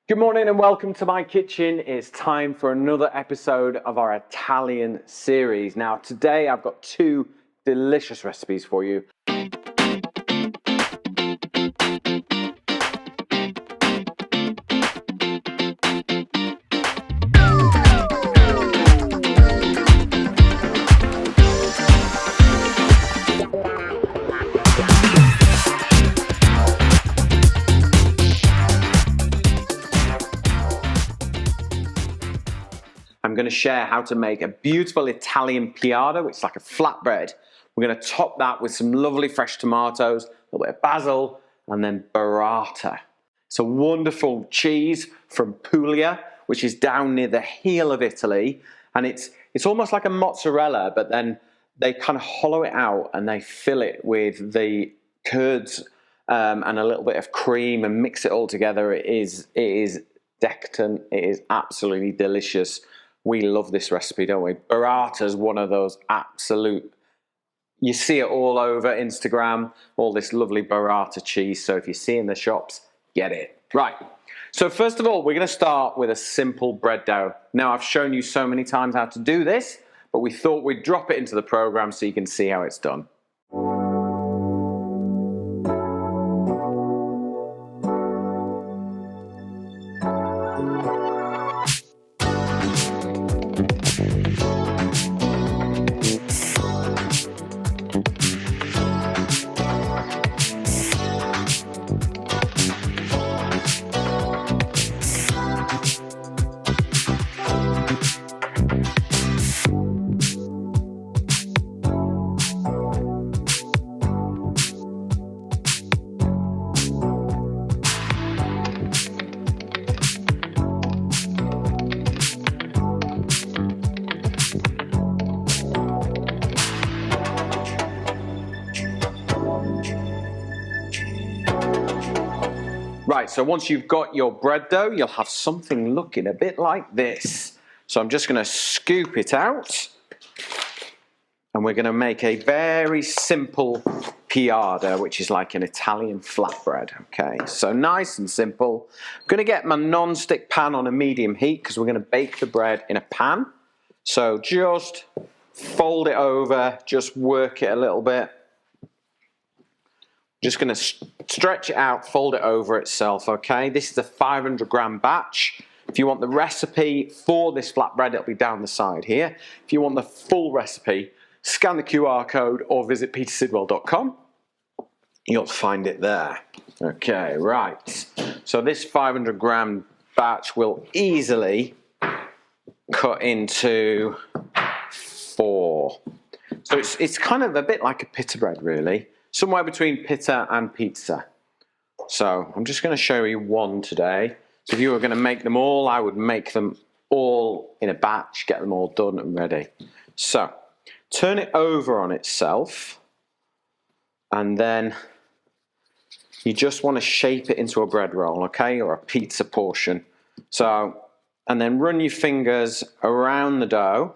Good morning and welcome to my kitchen. It's time for another episode of our Italian series. Now today I've got two delicious recipes for you. I'm going to share how to make a beautiful Italian piada, which is like a flatbread. We're going to top that with some lovely fresh tomatoes, a little bit of basil, and then burrata. It's a wonderful cheese from Puglia, which is down near the heel of Italy. And it's almost like a mozzarella, but then they kind of hollow it out and they fill it with the curds and a little bit of cream and mix it all together. It is decadent. It is absolutely delicious. We love this recipe, don't we? Burrata is one of those absolute, you see it all over Instagram, all this lovely burrata cheese. So if you see it in the shops, get it. Right, so first of all, we're gonna start with a simple bread dough. Now I've shown you so many times how to do this, but we thought we'd drop it into the program so you can see how it's done. Right, so once you've got your bread dough, you'll have something looking a bit like this. So I'm just going to scoop it out and we're going to make a very simple piada, which is like an Italian flatbread. Okay, so nice and simple. I'm going to get my non-stick pan on a medium heat because we're going to bake the bread in a pan. So just fold it over, just work it a little bit. Just going to stretch it out, fold it over itself, okay? This is a 500 gram batch. If you want the recipe for this flatbread, it'll be down the side here. If you want the full recipe, scan the QR code or visit petersidwell.com. You'll find it there. Okay, right. So this 500 gram batch will easily cut into 4. So it's kind of a bit like a pita bread, really. Somewhere between pita and pizza. So I'm just going to show you one today. So if you were going to make them all, I would make them all in a batch, get them all done and ready. So turn it over on itself and then you just want to shape it into a bread roll, okay, or a pizza portion. So, and then run your fingers around the dough,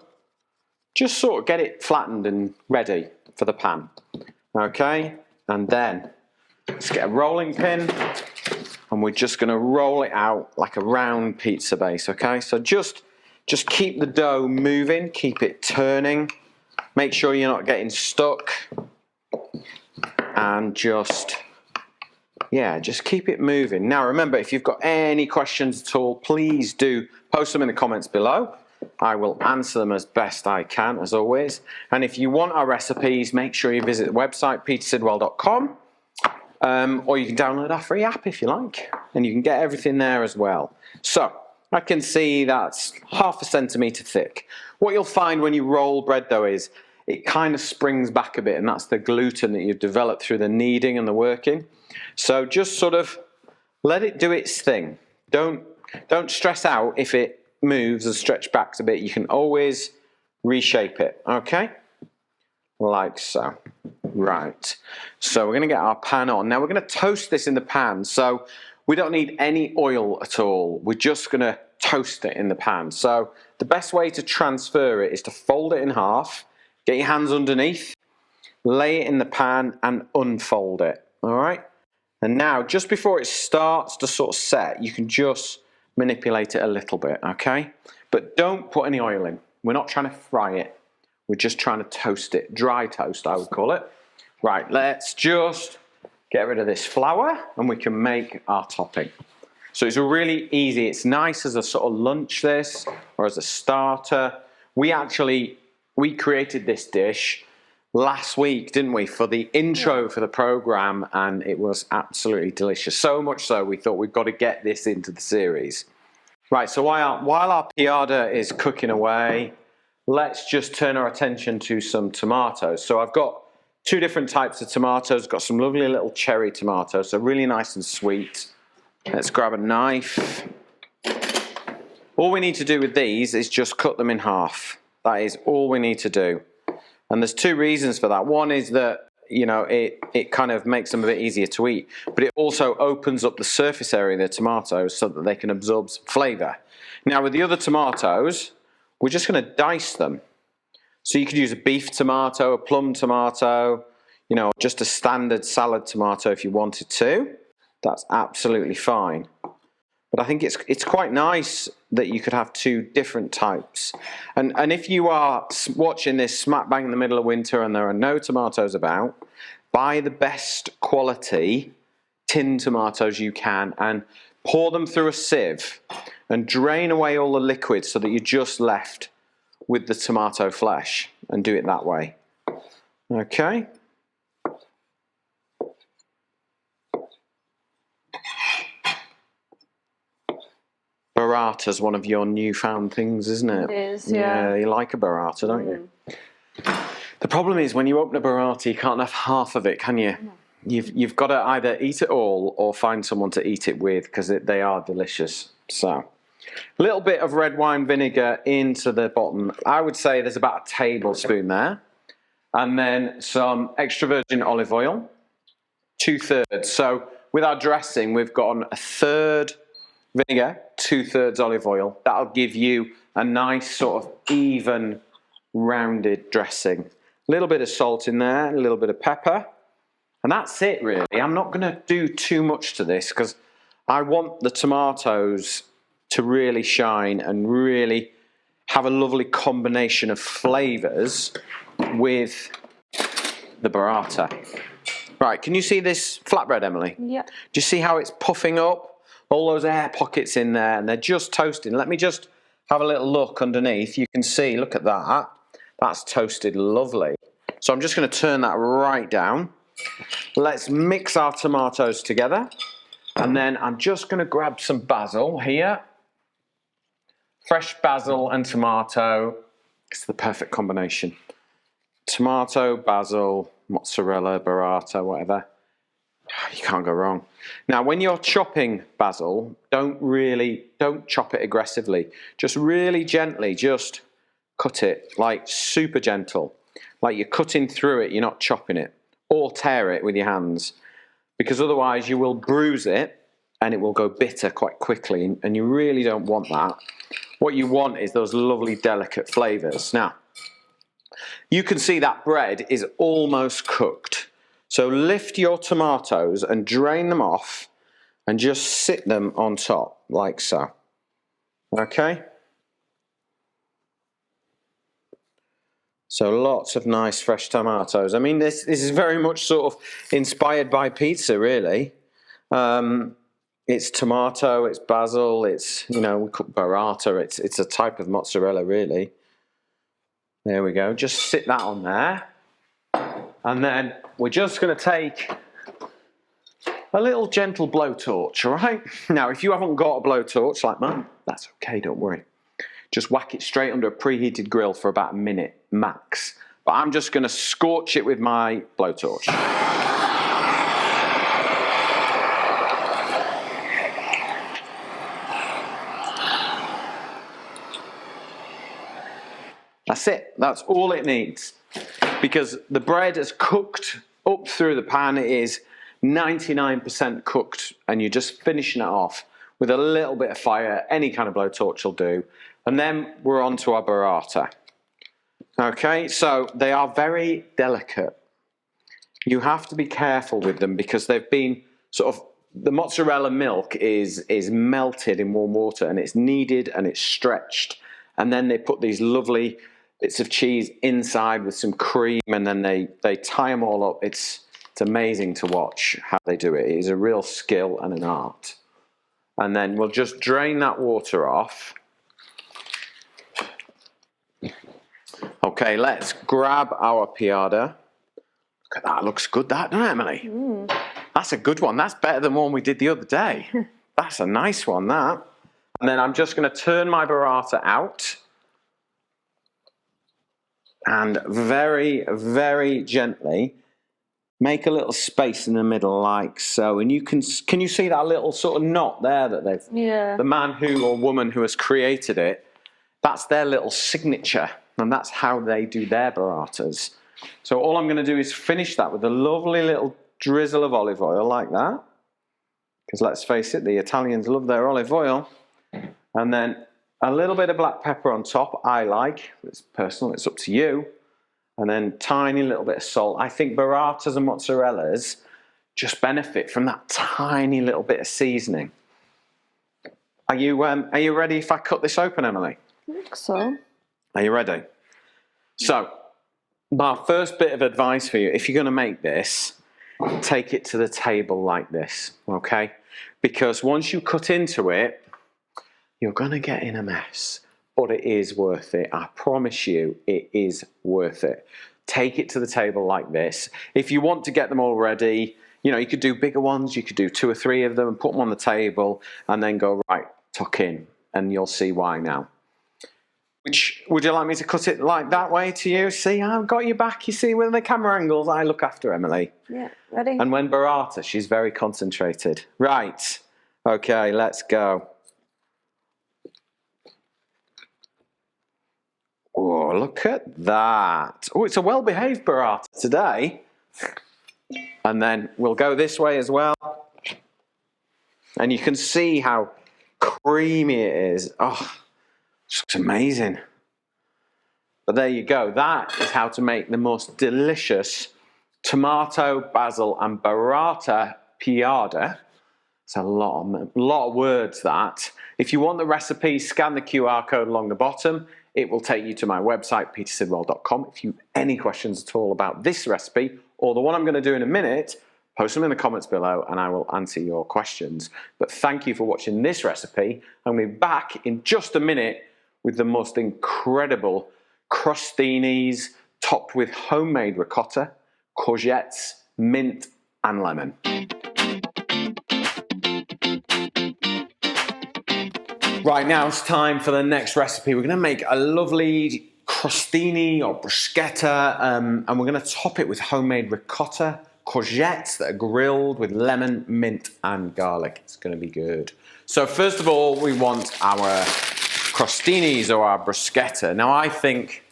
just sort of get it flattened and ready for the pan. Okay, and then let's get a rolling pin and we're just going to roll it out like a round pizza base. Okay, so just keep the dough moving, keep it turning, make sure you're not getting stuck, and just keep it moving. Now remember, if you've got any questions at all, please do post them in the comments below. I will answer them as best I can, as always. And if you want our recipes, make sure you visit the website, petersidwell.com, or you can download our free app if you like, and you can get everything there as well. So I can see that's 1/2 centimetre thick. What you'll find when you roll bread dough is it kind of springs back a bit, and that's the gluten that you've developed through the kneading and the working. So just sort of let it do its thing. Don't stress out if it moves and stretch back a bit. You can always reshape it, okay, like so. Right, so we're going to get our pan on. Now we're going to toast this in the pan, so we don't need any oil at all. We're just going to toast it in the pan. So the best way to transfer it is to fold it in half, get your hands underneath, lay it in the pan and unfold it, all right? And now just before it starts to sort of set, you can just manipulate it a little bit, okay? But don't put any oil in. We're not trying to fry it. We're just trying to toast it. Dry toast, I would call it. Right, let's just get rid of this flour and we can make our topping. So it's really easy. It's nice as a sort of lunch this, or as a starter. We created this dish last week, didn't we, for the intro for the program, and it was absolutely delicious. So much so we thought we've got to get this into the series. Right, so while our piada is cooking away, let's just turn our attention to some tomatoes. So I've got two different types of tomatoes. Got some lovely little cherry tomatoes, so really nice and sweet. Let's grab a knife. All we need to do with these is just cut them in half. That is all we need to do. And there's two reasons for that. One is that, you know, it kind of makes them a bit easier to eat, but it also opens up the surface area of the tomatoes so that they can absorb some flavour. Now with the other tomatoes, we're just going to dice them. So you could use a beef tomato, a plum tomato, you know, just a standard salad tomato if you wanted to. That's absolutely fine. But I think it's quite nice that you could have two different types. And if you are watching this smack bang in the middle of winter and there are no tomatoes about, buy the best quality tin tomatoes you can and pour them through a sieve and drain away all the liquid so that you're just left with the tomato flesh, and do it that way. Okay. Burrata's one of your newfound things, isn't it? It is, yeah. Yeah, you like a burrata, don't you? The problem is when you open a burrata, you can't have half of it, can you? No. You've got to either eat it all or find someone to eat it with, because they are delicious. So, a little bit of red wine vinegar into the bottom. I would say there's about a tablespoon there. And then some extra virgin olive oil, 2/3. So with our dressing, we've got a third vinegar, 2/3 olive oil. That'll give you a nice sort of even, rounded dressing. A little bit of salt in there, a little bit of pepper. And that's it really. I'm not going to do too much to this because I want the tomatoes to really shine and really have a lovely combination of flavours with the burrata. Right, can you see this flatbread, Emily? Yeah. Do you see how it's puffing up? All those air pockets in there, and they're just toasting. Let me just have a little look underneath. You can see, look at that. That's toasted lovely. So I'm just going to turn that right down. Let's mix our tomatoes together. And then I'm just going to grab some basil here. Fresh basil and tomato. It's the perfect combination. Tomato, basil, mozzarella, burrata, whatever. You can't go wrong. Now, when you're chopping basil, don't chop it aggressively. Just really gently, just cut it, like super gentle. Like you're cutting through it, you're not chopping it. Or tear it with your hands. Because otherwise you will bruise it and it will go bitter quite quickly, and you really don't want that. What you want is those lovely delicate flavours. Now, you can see that bread is almost cooked. So lift your tomatoes and drain them off and just sit them on top, like so. Okay? So lots of nice fresh tomatoes. I mean, this is very much sort of inspired by pizza, really. It's tomato, it's basil, it's, you know, we cook burrata, it's a type of mozzarella, really. There we go, just sit that on there. And then we're just going to take a little gentle blowtorch, all right? Now, if you haven't got a blowtorch like mine, that's okay, don't worry. Just whack it straight under a preheated grill for about a minute, max. But I'm just going to scorch it with my blowtorch. That's it. That's all it needs. Because the bread is cooked up through the pan. It is 99% cooked, and you're just finishing it off with a little bit of fire. Any kind of blowtorch will do. And then we're on to our burrata. Okay, so they are very delicate. You have to be careful with them because they've been sort of the mozzarella milk is melted in warm water, and it's kneaded and it's stretched, and then they put these lovely bits of cheese inside with some cream, and then they tie them all up. It's amazing to watch how they do it. It is a real skill and an art. And then we'll just drain that water off. Okay, let's grab our piada. Look at that, looks good, that, doesn't it, Emily? Mm. That's a good one. That's better than one we did the other day. That's a nice one, that. And then I'm just going to turn my burrata out. And very, very gently make a little space in the middle like so. And you can you see that little sort of knot there that they've... Yeah. The man who or woman who has created it, that's their little signature. And that's how they do their burratas. So all I'm going to do is finish that with a lovely little drizzle of olive oil like that. Because let's face it, the Italians love their olive oil. And then a little bit of black pepper on top, I like. It's personal, it's up to you. And then tiny little bit of salt. I think burratas and mozzarellas just benefit from that tiny little bit of seasoning. Are you ready if I cut this open, Emily? I think so. Are you ready? So, my first bit of advice for you, if you're going to make this, take it to the table like this, okay? Because once you cut into it, you're going to get in a mess. But it is worth it. I promise you, it is worth it. Take it to the table like this. If you want to get them all ready, you know, you could do bigger ones. You could do 2 or 3 of them and put them on the table and then go, right, tuck in. And you'll see why now. Would you like me to cut it like that way to you? See, I've got you back. You see, with the camera angles, I look after Emily. Yeah, ready? And when burrata, she's very concentrated. Right. Okay, let's go. Oh, look at that. Oh, it's a well-behaved burrata today. And then we'll go this way as well. And you can see how creamy it is. Oh, it looks amazing. But there you go. That is how to make the most delicious tomato, basil, and burrata piada. It's a lot of words, that. If you want the recipe, scan the QR code along the bottom. It will take you to my website, petersidwell.com. If you have any questions at all about this recipe or the one I'm going to do in a minute, post them in the comments below and I will answer your questions. But thank you for watching this recipe. I'm going to be back in just a minute with the most incredible crostinis topped with homemade ricotta, courgettes, mint and lemon. Right, now it's time for the next recipe. We're going to make a lovely crostini or bruschetta, and we're going to top it with homemade ricotta, courgettes that are grilled with lemon, mint and garlic. It's going to be good. So first of all, we want our crostinis or our bruschetta. Now I think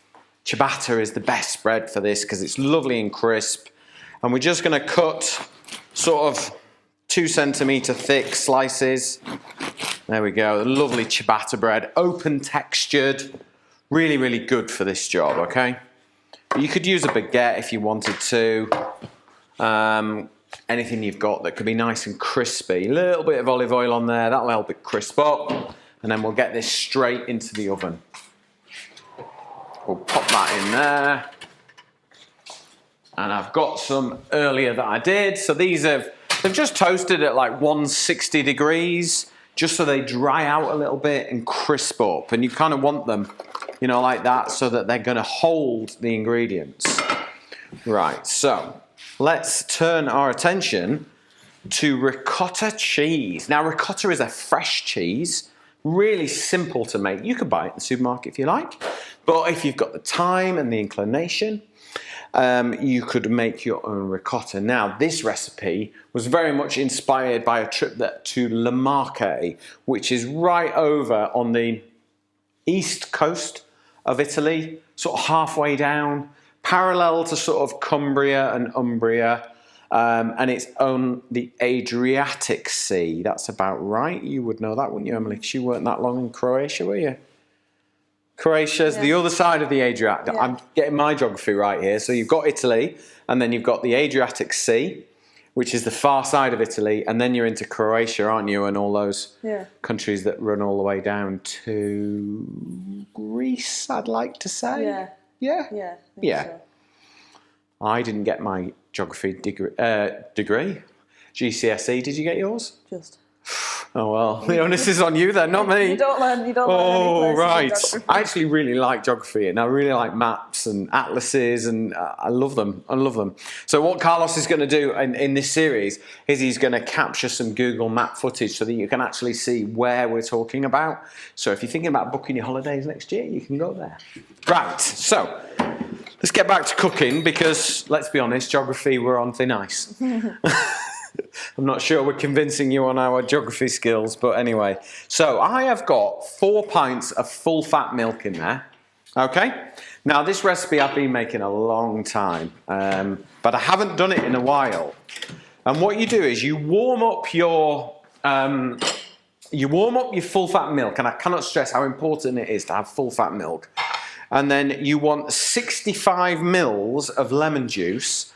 ciabatta is the best bread for this because it's lovely and crisp. And we're just going to cut sort of 2 centimetre thick slices. There we go, lovely ciabatta bread, open textured, really, really good for this job, okay? But you could use a baguette if you wanted to. Anything you've got that could be nice and crispy. A little bit of olive oil on there, that'll help it crisp up. And then we'll get this straight into the oven. We'll pop that in there. And I've got some earlier that I did. So they've just toasted at like 160 degrees. Just so they dry out a little bit and crisp up. And you kind of want them, you know, like that so that they're going to hold the ingredients. Right, so let's turn our attention to ricotta cheese. Now, ricotta is a fresh cheese, really simple to make. You could buy it in the supermarket if you like. But if you've got the time and the inclination, you could make your own ricotta. Now, this recipe was very much inspired by a trip to Le Marche, which is right over on the east coast of Italy, sort of halfway down, parallel to sort of Cumbria and Umbria, and it's on the Adriatic Sea. That's about right. You would know that, wouldn't you, Emily? Because you weren't that long in Croatia, were you? Croatia's the other side of the Adriatic. Yeah. I'm getting my geography right here. So you've got Italy, and then you've got the Adriatic Sea, which is the far side of Italy, and then you're into Croatia, aren't you, and all those countries that run all the way down to Greece, I'd like to say. Yeah. Yeah? Yeah. So. I didn't get my geography degree. GCSE, did you get yours? Just. Oh well, the onus is on you then, not me. You don't learn. Oh right. I actually really like geography, and I really like maps and atlases, and I love them. I love them. So what Carlos is going to do in this series is he's going to capture some Google Map footage so that you can actually see where we're talking about. So if you're thinking about booking your holidays next year, you can go there. Right. So let's get back to cooking because let's be honest, geography we're on thin ice. I'm not sure we're convincing you on our geography skills, but anyway. So I have got 4 pints of full fat milk in there. Okay? Now this recipe I've been making a long time, but I haven't done it in a while. And what you do is you warm up your full fat milk, and I cannot stress how important it is to have full fat milk. And then you want 65 mils of lemon juice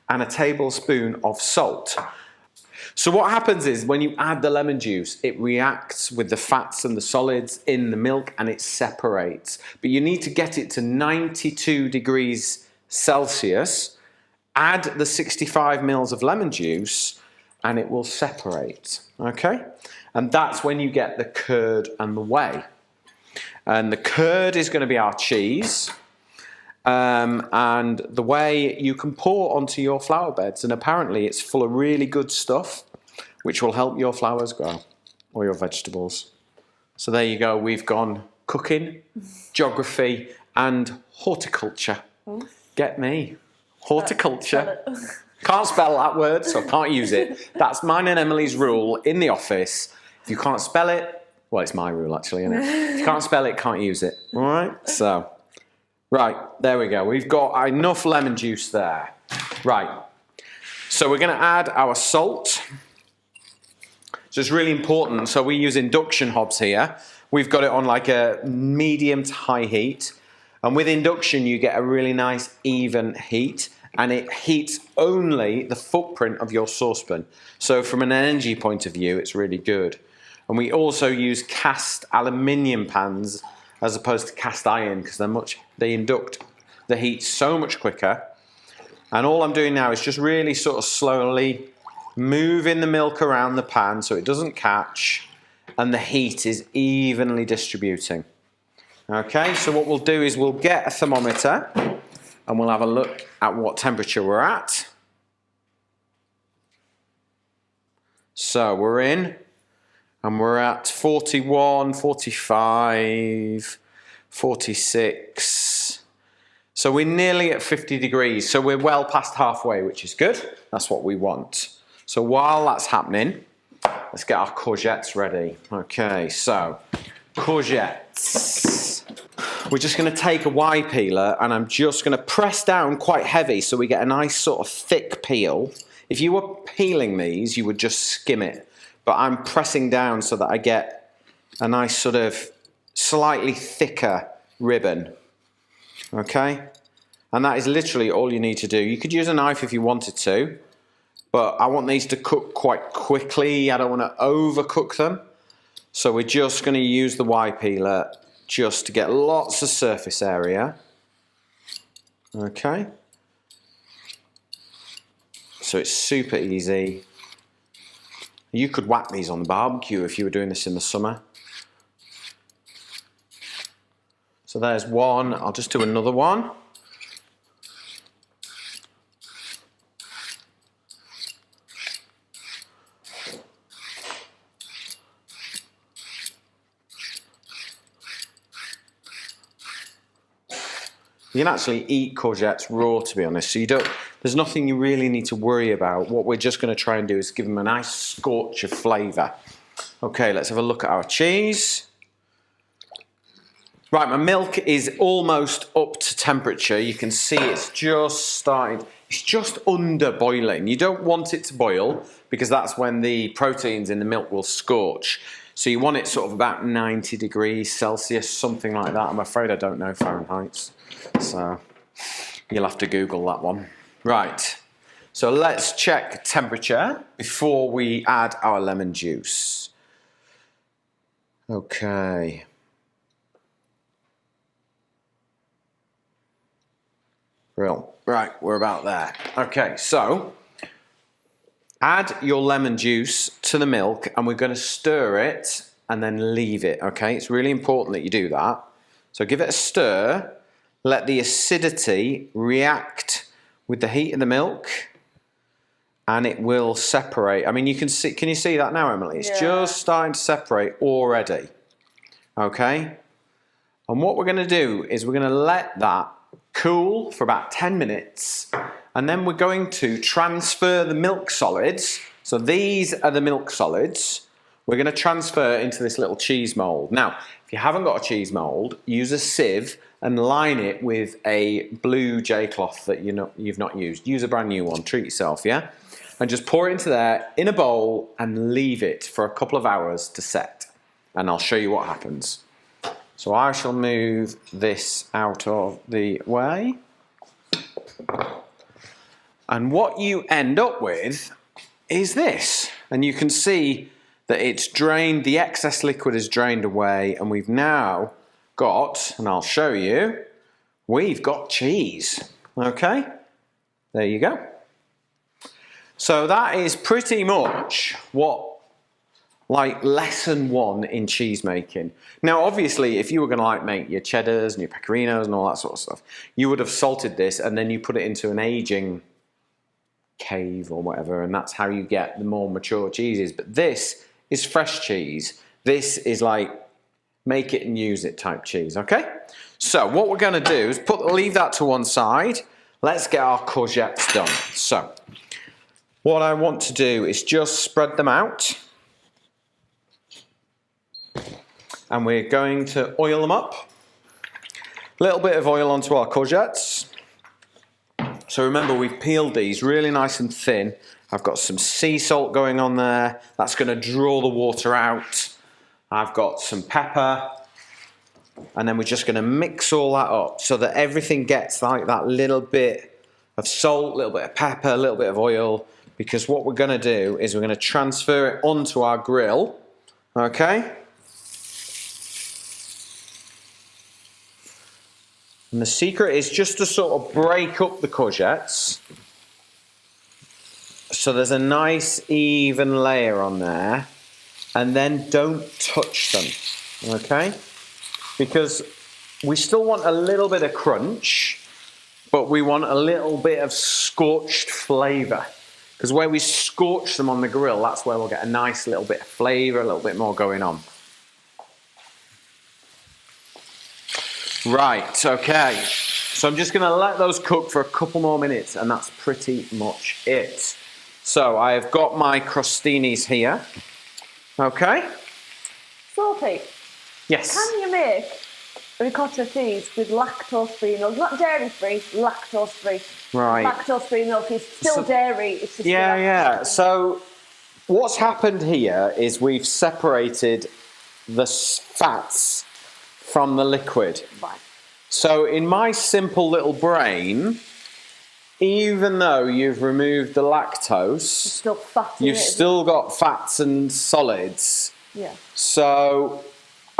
and a tablespoon of salt. So what happens is when you add the lemon juice, it reacts with the fats and the solids in the milk and it separates. But you need to get it to 92 degrees Celsius, add the 65 mils of lemon juice and it will separate, okay? And that's when you get the curd and the whey. And the curd is going to be our cheese. And the whey you can pour onto your flower beds, and apparently it's full of really good stuff which will help your flowers grow or your vegetables. So there you go, we've gone cooking, geography and horticulture. Get me? Horticulture. Can't spell that word, so I can't use it. That's mine and Emily's rule in the office. If you can't spell it, well, it's my rule actually, isn't it? If you can't spell it, can't use it. All right, so... Right, there we go. We've got enough lemon juice there. Right, so we're going to add our salt. So it's really important. So we use induction hobs here. We've got it on like a medium to high heat. And with induction, you get a really nice even heat. And it heats only the footprint of your saucepan. So from an energy point of view, it's really good. And we also use cast aluminium pans as opposed to cast iron because they induct the heat so much quicker. And all I'm doing now is just really sort of slowly moving the milk around the pan so it doesn't catch and the heat is evenly distributing. Okay, so what we'll do is we'll get a thermometer and we'll have a look at what temperature we're at. So we're in. And we're at 41, 45, 46. So we're nearly at 50 degrees. So we're well past halfway, which is good. That's what we want. So while that's happening, let's get our courgettes ready. Okay, so courgettes. We're just going to take a Y peeler and I'm just going to press down quite heavy so we get a nice sort of thick peel. If you were peeling these, you would just skim it. But I'm pressing down so that I get a nice sort of slightly thicker ribbon. Okay? And that is literally all you need to do. You could use a knife if you wanted to, but I want these to cook quite quickly. I don't want to overcook them. So we're just going to use the Y peeler just to get lots of surface area. Okay? So it's super easy. You could whack these on the barbecue if you were doing this in the summer. So there's one. I'll just do another one. You can actually eat courgettes raw, to be honest. So there's nothing you really need to worry about. What we're just going to try and do is give them a nice scorch of flavour. Okay, let's have a look at our cheese. Right, my milk is almost up to temperature. You can see it's just starting. It's just under boiling. You don't want it to boil because that's when the proteins in the milk will scorch. So you want it sort of about 90 degrees Celsius, something like that. I'm afraid I don't know Fahrenheit. So you'll have to Google that one. Right, So let's check temperature before we add our lemon juice. Okay. Real. Right, we're about there. Okay, so add your lemon juice to the milk and we're going to stir it and then leave it, okay? It's really important that you do that. So give it a stir, let the acidity react with the heat of the milk and it will separate. I mean, you can see, can you see that now, Emily? It's just starting to separate already, okay? And what we're going to do is we're going to let that cool for about 10 minutes and then we're going to transfer the milk solids. So these are the milk solids. We're going to transfer into this little cheese mold. Now, if you haven't got a cheese mold, use a sieve and line it with a blue J cloth that you've not used. Use a brand new one, treat yourself, yeah? And just pour it into there in a bowl and leave it for a couple of hours to set. And I'll show you what happens. So I shall move this out of the way. And what you end up with is this. And you can see that it's drained, the excess liquid is drained away, and we've now got, and I'll show you, we've got cheese. Okay? There you go. So that is pretty much what, like, lesson 1 in cheese making. Now, obviously, if you were going to like make your cheddars and your pecorinos and all that sort of stuff, you would have salted this and then you put it into an aging cave or whatever, and that's how you get the more mature cheeses. But this is fresh cheese. This is like make it and use it type cheese, okay? So what we're going to do is leave that to one side. Let's get our courgettes done. So what I want to do is just spread them out. And we're going to oil them up. A little bit of oil onto our courgettes. So remember, we've peeled these really nice and thin. I've got some sea salt going on there. That's going to draw the water out. I've got some pepper. And then we're just going to mix all that up so that everything gets like that little bit of salt, a little bit of pepper, a little bit of oil. Because what we're going to do is we're going to transfer it onto our grill. Okay? And the secret is just to sort of break up the courgettes so there's a nice even layer on there, and then don't touch them, okay? Because we still want a little bit of crunch, but we want a little bit of scorched flavour. Because where we scorch them on the grill, that's where we'll get a nice little bit of flavour, a little bit more going on. Right, okay, so I'm just going to let those cook for a couple more minutes and that's pretty much it. So I've got my crostinis here, okay? Salty. Yes. Can you make ricotta cheese with lactose-free milk? Not dairy-free, lactose-free. Right. Lactose-free milk is still dairy, it's just yeah. So what's happened here is we've separated the fats from the liquid. Right. So in my simple little brain, even though you've removed the lactose, you've still got fats and solids. Yeah. So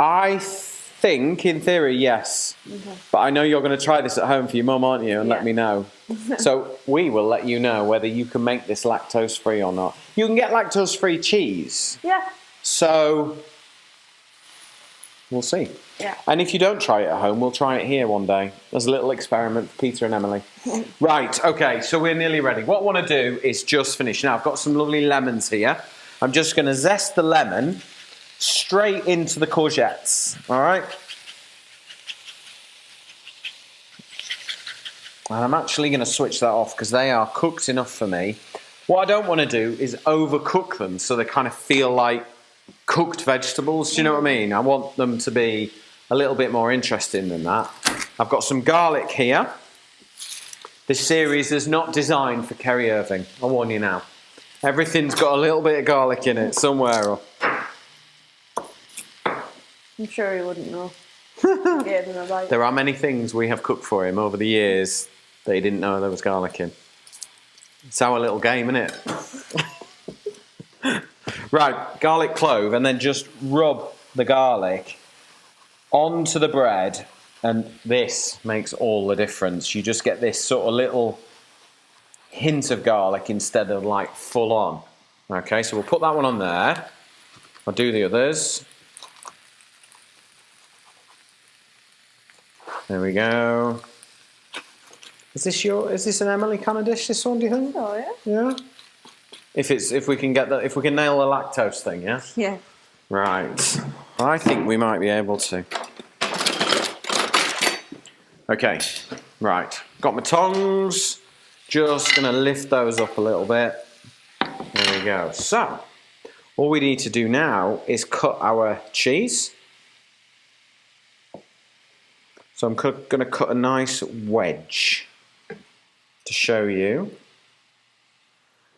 I think, in theory, yes. Okay. But I know you're going to try this at home for your mum, aren't you? And let me know. So we will let you know whether you can make this lactose-free or not. You can get lactose-free cheese. Yeah. So we'll see. Yeah. And if you don't try it at home, we'll try it here one day. As a little experiment for Peter and Emily. Right, okay, so we're nearly ready. What I want to do is just finish. Now, I've got some lovely lemons here. I'm just going to zest the lemon straight into the courgettes, all right? And I'm actually going to switch that off because they are cooked enough for me. What I don't want to do is overcook them so they kind of feel like cooked vegetables, do you know what I mean? I want them to be a little bit more interesting than that. I've got some garlic here. This series is not designed for Kerry Irving, I'll warn you now. Everything's got a little bit of garlic in it somewhere. I'm sure he wouldn't know. There are many things we have cooked for him over the years that he didn't know there was garlic in. It's our little game, isn't it? Right, garlic clove, and then just rub the garlic onto the bread, and this makes all the difference. You just get this sort of little hint of garlic instead of like full on. Okay, so we'll put that one on there. I'll do the others. There we go. Is this an Emily kind of dish, this one, do you think? Oh yeah. Yeah. If we can nail the lactose thing, yeah? Yeah. Right. I think we might be able to. Okay. Right. Got my tongs. Just gonna lift those up a little bit. There we go. So, all we need to do now is cut our cheese. So I'm going to cut a nice wedge to show you.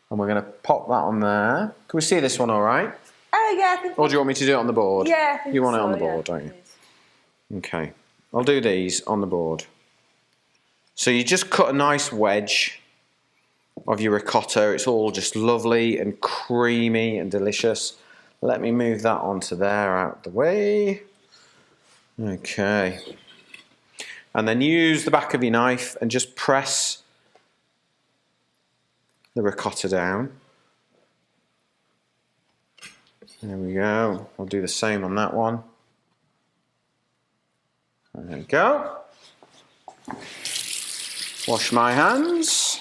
And we're going to pop that on there. Can we see this one all right? Oh, yeah. I think Or do you want me to do it on the board? Yeah, I think you want it so, on the yeah, board, don't you? please. Okay. I'll do these on the board. So you just cut a nice wedge of your ricotta. It's all just lovely and creamy and delicious. Let me move that onto there, out the way. Okay. And then use the back of your knife and just press the ricotta down. There we go. I'll do the same on that one. There we go. Wash my hands.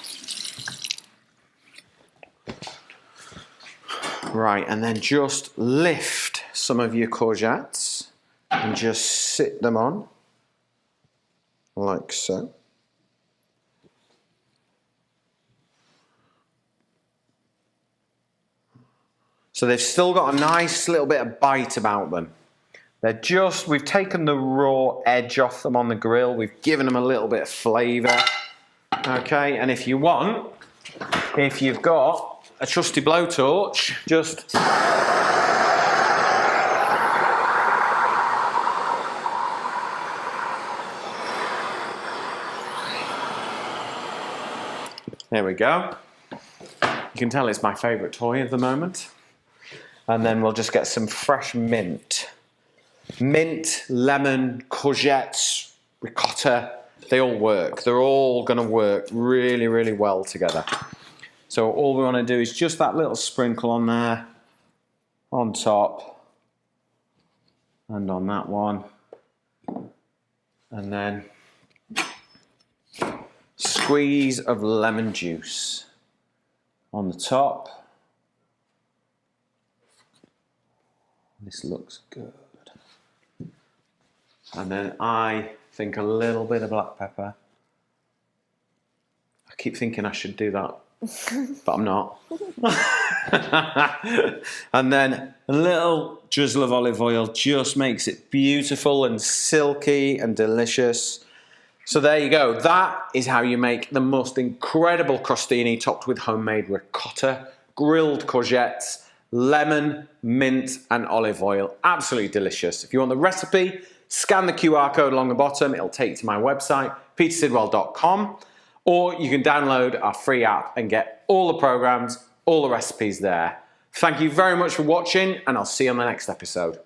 Right, and then just lift some of your courgettes and just sit them on. Like so. So they've still got a nice little bit of bite about them. We've taken the raw edge off them on the grill. We've given them a little bit of flavour. Okay, and if you've got a trusty blowtorch, just there we go. You can tell it's my favourite toy at the moment. And then we'll just get some fresh mint. Mint, lemon, courgettes, ricotta, they all work. They're all going to work really, really well together. So all we want to do is just that little sprinkle on there, on top, and on that one. And then squeeze of lemon juice on the top. This looks good. And then I think a little bit of black pepper. I keep thinking I should do that, but I'm not. And then a little drizzle of olive oil just makes it beautiful and silky and delicious. So there you go. That is how you make the most incredible crostini topped with homemade ricotta, grilled courgettes, lemon, mint and olive oil. Absolutely delicious. If you want the recipe, scan the QR code along the bottom. It'll take you to my website, petersidwell.com, or you can download our free app and get all the programs, all the recipes there. Thank you very much for watching, and I'll see you on the next episode.